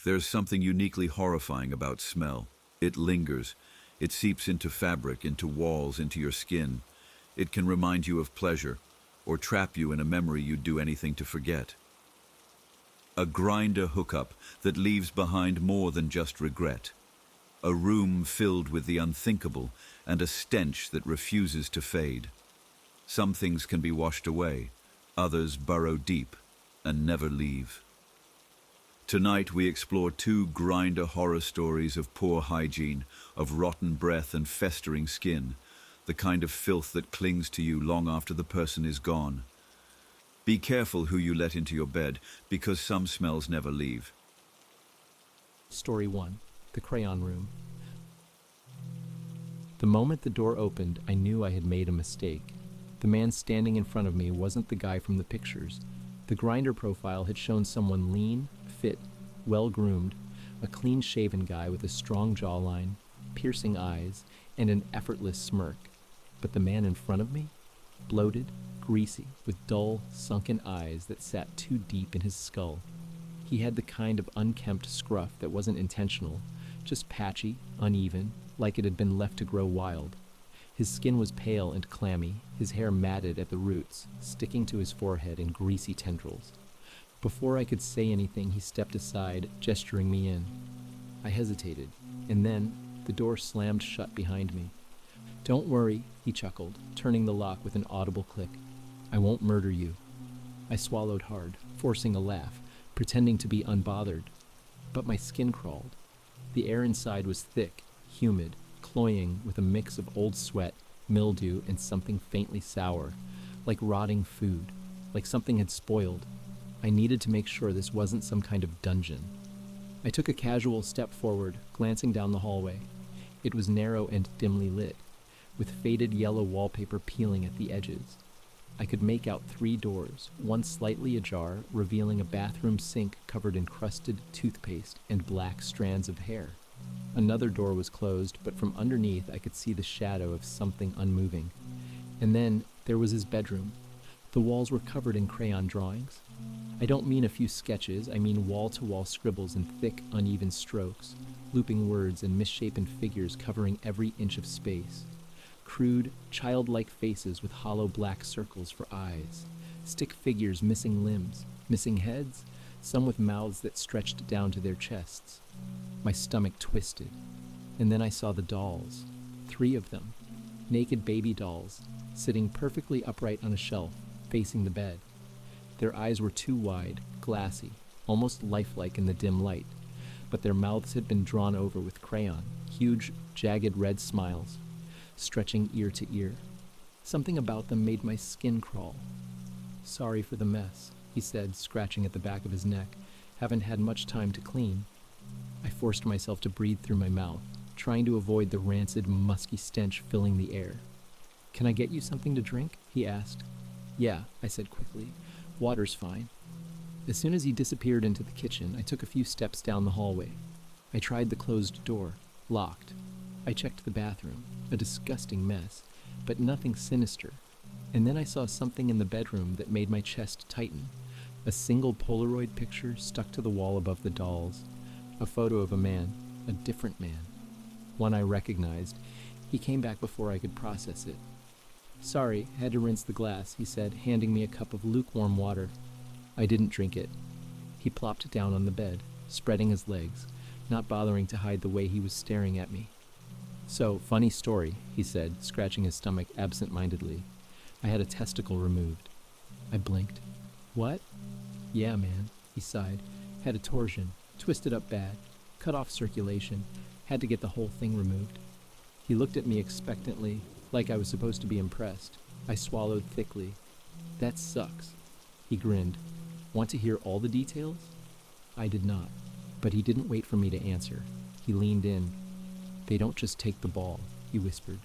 There's something uniquely horrifying about smell. It lingers. It seeps into fabric, into walls, into your skin. It can remind you of pleasure, or trap you in a memory you'd do anything to forget. A Grindr hookup that leaves behind more than just regret. A room filled with the unthinkable and a stench that refuses to fade. Some things can be washed away, others burrow deep and never leave. Tonight we explore two Grindr horror stories of poor hygiene, of rotten breath and festering skin, the kind of filth that clings to you long after the person is gone. Be careful who you let into your bed, because some smells never leave. Story 1. The Crayon Room. The moment the door opened, I knew I had made a mistake. The man standing in front of me wasn't the guy from the pictures. The Grindr profile had shown someone lean, fit, well-groomed, a clean-shaven guy with a strong jawline, piercing eyes, and an effortless smirk. But the man in front of me? Bloated, greasy, with dull, sunken eyes that sat too deep in his skull. He had the kind of unkempt scruff that wasn't intentional, just patchy, uneven, like it had been left to grow wild. His skin was pale and clammy, his hair matted at the roots, sticking to his forehead in greasy tendrils. Before I could say anything, he stepped aside, gesturing me in. I hesitated, and then the door slammed shut behind me. "Don't worry," he chuckled, turning the lock with an audible click. "I won't murder you." I swallowed hard, forcing a laugh, pretending to be unbothered. But my skin crawled. The air inside was thick, humid, cloying with a mix of old sweat, mildew, and something faintly sour, like rotting food, like something had spoiled. I needed to make sure this wasn't some kind of dungeon. I took a casual step forward, glancing down the hallway. It was narrow and dimly lit, with faded yellow wallpaper peeling at the edges. I could make out 3 doors, one slightly ajar, revealing a bathroom sink covered in crusted toothpaste and black strands of hair. Another door was closed, but from underneath I could see the shadow of something unmoving. And then there was his bedroom. The walls were covered in crayon drawings. I don't mean a few sketches, I mean wall-to-wall scribbles in thick, uneven strokes, looping words and misshapen figures covering every inch of space. Crude, childlike faces with hollow black circles for eyes. Stick figures missing limbs, missing heads, some with mouths that stretched down to their chests. My stomach twisted. And then I saw the dolls. 3 of them. Naked baby dolls, sitting perfectly upright on a shelf, facing the bed. Their eyes were too wide, glassy, almost lifelike in the dim light, but their mouths had been drawn over with crayon, huge, jagged red smiles, stretching ear to ear. Something about them made my skin crawl. "Sorry for the mess," he said, scratching at the back of his neck. "Haven't had much time to clean." I forced myself to breathe through my mouth, trying to avoid the rancid, musky stench filling the air. "Can I get you something to drink?" he asked. "Yeah," I said quickly. "Water's fine." As soon as he disappeared into the kitchen, I took a few steps down the hallway. I tried the closed door, locked. I checked the bathroom, a disgusting mess, but nothing sinister. And then I saw something in the bedroom that made my chest tighten. A single Polaroid picture stuck to the wall above the dolls. A photo of a man, a different man. One I recognized. He came back before I could process it. "Sorry, had to rinse the glass," he said, handing me a cup of lukewarm water. I didn't drink it. He plopped down on the bed, spreading his legs, not bothering to hide the way he was staring at me. "So, funny story," he said, scratching his stomach absent-mindedly. "I had a testicle removed." I blinked. "What?" "Yeah, man," he sighed. "Had a torsion, twisted up bad, cut off circulation, had to get the whole thing removed." He looked at me expectantly, like I was supposed to be impressed. I swallowed thickly. "That sucks." He grinned. "Want to hear all the details?" I did not, but he didn't wait for me to answer. He leaned in. "They don't just take the ball," he whispered.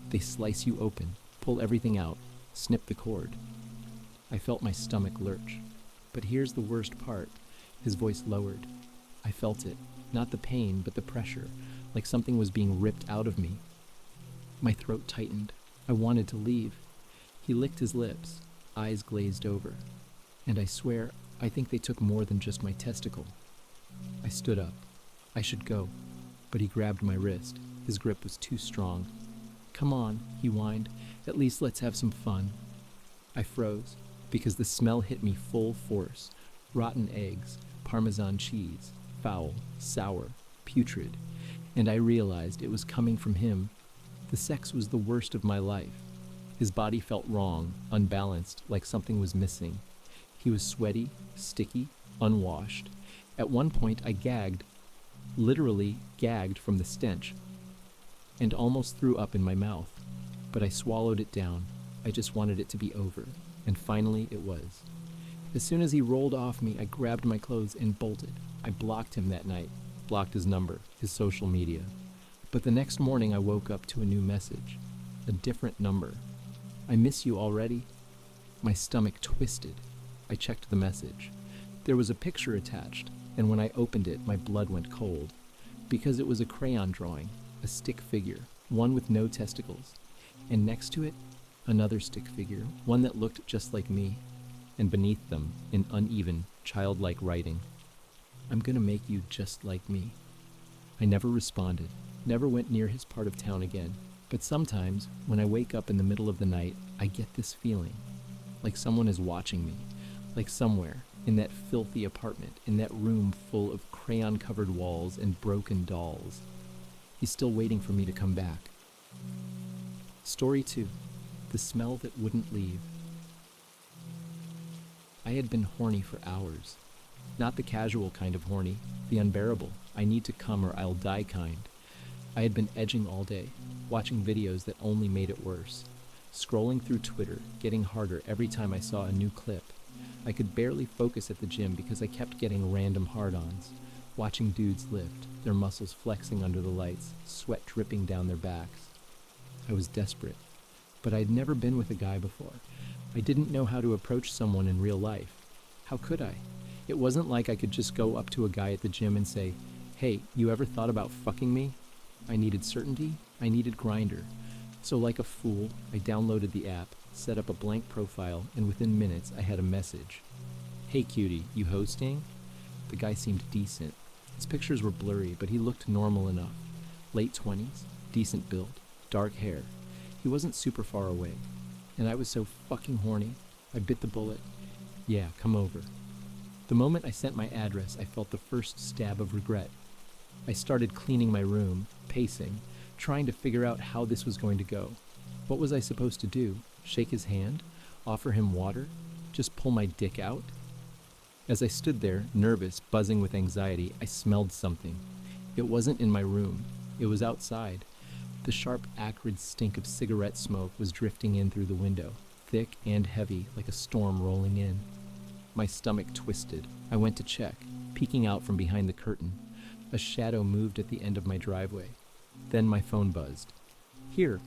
"They slice you open, pull everything out, snip the cord." I felt my stomach lurch. But here's the worst part. His voice lowered. I felt it, not the pain, but the pressure, like something was being ripped out of me. My throat tightened. I wanted to leave. He licked his lips, eyes glazed over. And I swear, I think they took more than just my testicle. I stood up. I should go, but he grabbed my wrist. His grip was too strong. "Come on," he whined. "At least let's have some fun." I froze, because the smell hit me full force. Rotten eggs, Parmesan cheese, foul, sour, putrid. And I realized it was coming from him. The sex was the worst of my life. His body felt wrong, unbalanced, like something was missing. He was sweaty, sticky, unwashed. At one point I gagged, literally gagged from the stench, and almost threw up in my mouth. But I swallowed it down. I just wanted it to be over. And finally it was. As soon as he rolled off me, I grabbed my clothes and bolted. I blocked him that night, blocked his number, his social media. But the next morning I woke up to a new message, a different number. "I miss you already." My stomach twisted. I checked the message. There was a picture attached, and when I opened it, my blood went cold. Because it was a crayon drawing, a stick figure, one with no testicles. And next to it, another stick figure, one that looked just like me. And beneath them, in uneven, childlike writing, "I'm gonna make you just like me." I never responded, never went near his part of town again. But sometimes, when I wake up in the middle of the night, I get this feeling, like someone is watching me, like somewhere, in that filthy apartment, in that room full of crayon-covered walls and broken dolls. He's still waiting for me to come back. Story 2. The smell that wouldn't leave. I had been horny for hours. Not the casual kind of horny, the unbearable, I need to come or I'll die kind. I had been edging all day, watching videos that only made it worse. Scrolling through Twitter, getting harder every time I saw a new clip. I could barely focus at the gym because I kept getting random hard-ons. Watching dudes lift, their muscles flexing under the lights, sweat dripping down their backs. I was desperate, but I'd never been with a guy before. I didn't know how to approach someone in real life. How could I? It wasn't like I could just go up to a guy at the gym and say, "Hey, you ever thought about fucking me?" I needed certainty. I needed Grindr. So like a fool, I downloaded the app, set up a blank profile, and within minutes I had a message. "Hey cutie, you hosting?" The guy seemed decent. His pictures were blurry, but he looked normal enough. Late 20s, decent build, dark hair. He wasn't super far away. And I was so fucking horny, I bit the bullet. "Yeah, come over." The moment I sent my address, I felt the first stab of regret. I started cleaning my room, pacing, trying to figure out how this was going to go. What was I supposed to do? Shake his hand? Offer him water? Just pull my dick out? As I stood there, nervous, buzzing with anxiety, I smelled something. It wasn't in my room. It was outside. The sharp, acrid stink of cigarette smoke was drifting in through the window, thick and heavy, like a storm rolling in. My stomach twisted. I went to check, peeking out from behind the curtain. A shadow moved at the end of my driveway. Then my phone buzzed. "Here."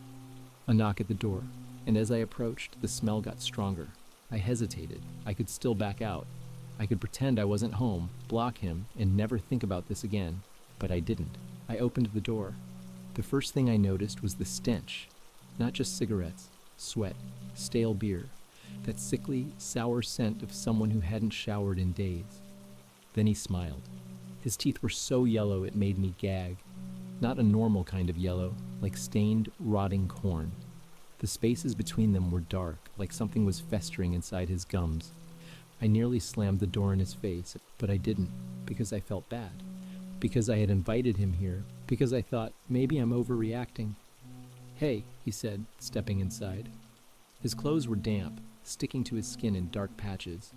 A knock at the door, and as I approached, the smell got stronger. I hesitated. I could still back out. I could pretend I wasn't home, block him, and never think about this again. But I didn't. I opened the door. The first thing I noticed was the stench. Not just cigarettes, sweat, stale beer, that sickly, sour scent of someone who hadn't showered in days. Then he smiled. His teeth were so yellow it made me gag. Not a normal kind of yellow, like stained, rotting corn. The spaces between them were dark, like something was festering inside his gums. I nearly slammed the door in his face, but I didn't, because I felt bad. Because I had invited him here, because I thought, maybe I'm overreacting. "Hey," he said, stepping inside. His clothes were damp, sticking to his skin in dark patches.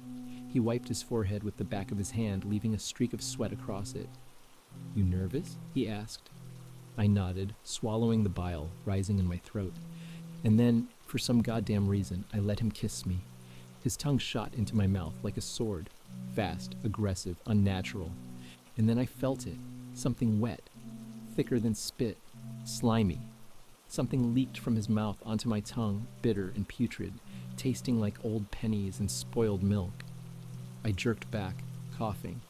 He wiped his forehead with the back of his hand, leaving a streak of sweat across it. "You nervous?" he asked. I nodded, swallowing the bile rising in my throat. And then, for some goddamn reason, I let him kiss me. His tongue shot into my mouth like a sword, fast, aggressive, unnatural. And then I felt it, something wet, thicker than spit, slimy. Something leaked from his mouth onto my tongue, bitter and putrid, tasting like old pennies and spoiled milk. I jerked back, coughing,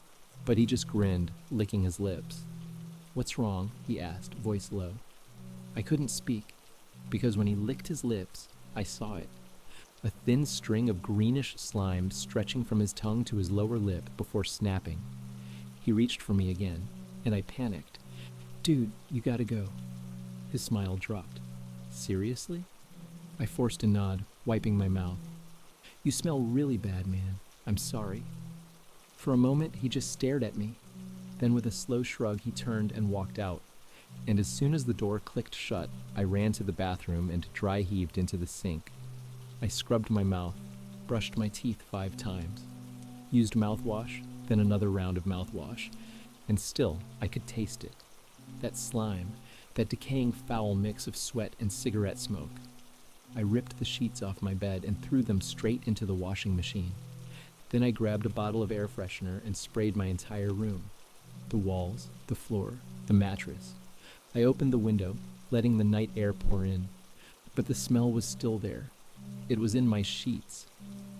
but he just grinned, licking his lips. "What's wrong?" he asked, voice low. I couldn't speak, because when he licked his lips, I saw it. A thin string of greenish slime stretching from his tongue to his lower lip before snapping. He reached for me again, and I panicked. "Dude, you gotta go." His smile dropped. "Seriously?" I forced a nod, wiping my mouth. "You smell really bad, man. I'm sorry." For a moment, he just stared at me. Then with a slow shrug, he turned and walked out. And as soon as the door clicked shut, I ran to the bathroom and dry heaved into the sink. I scrubbed my mouth, brushed my teeth 5 times, used mouthwash, then another round of mouthwash, and still I could taste it. That slime, that decaying foul mix of sweat and cigarette smoke. I ripped the sheets off my bed and threw them straight into the washing machine. Then I grabbed a bottle of air freshener and sprayed my entire room. The walls, the floor, the mattress. I opened the window, letting the night air pour in. But the smell was still there. It was in my sheets,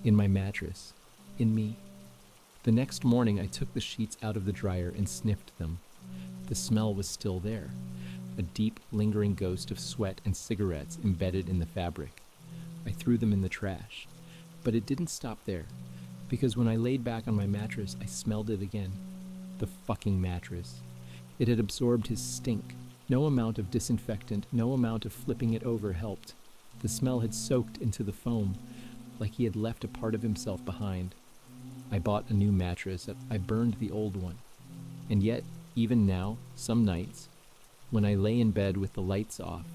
in my mattress, in me. The next morning I took the sheets out of the dryer and sniffed them. The smell was still there. A deep, lingering ghost of sweat and cigarettes embedded in the fabric. I threw them in the trash. But it didn't stop there, because when I laid back on my mattress, I smelled it again. The fucking mattress. It had absorbed his stink. No amount of disinfectant, no amount of flipping it over helped. The smell had soaked into the foam, like he had left a part of himself behind. I bought a new mattress. I burned the old one. And yet, even now, some nights, when I lay in bed with the lights off,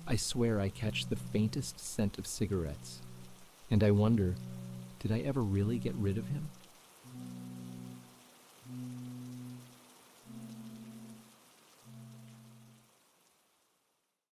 I swear I catch the faintest scent of cigarettes. And I wonder, did I ever really get rid of him?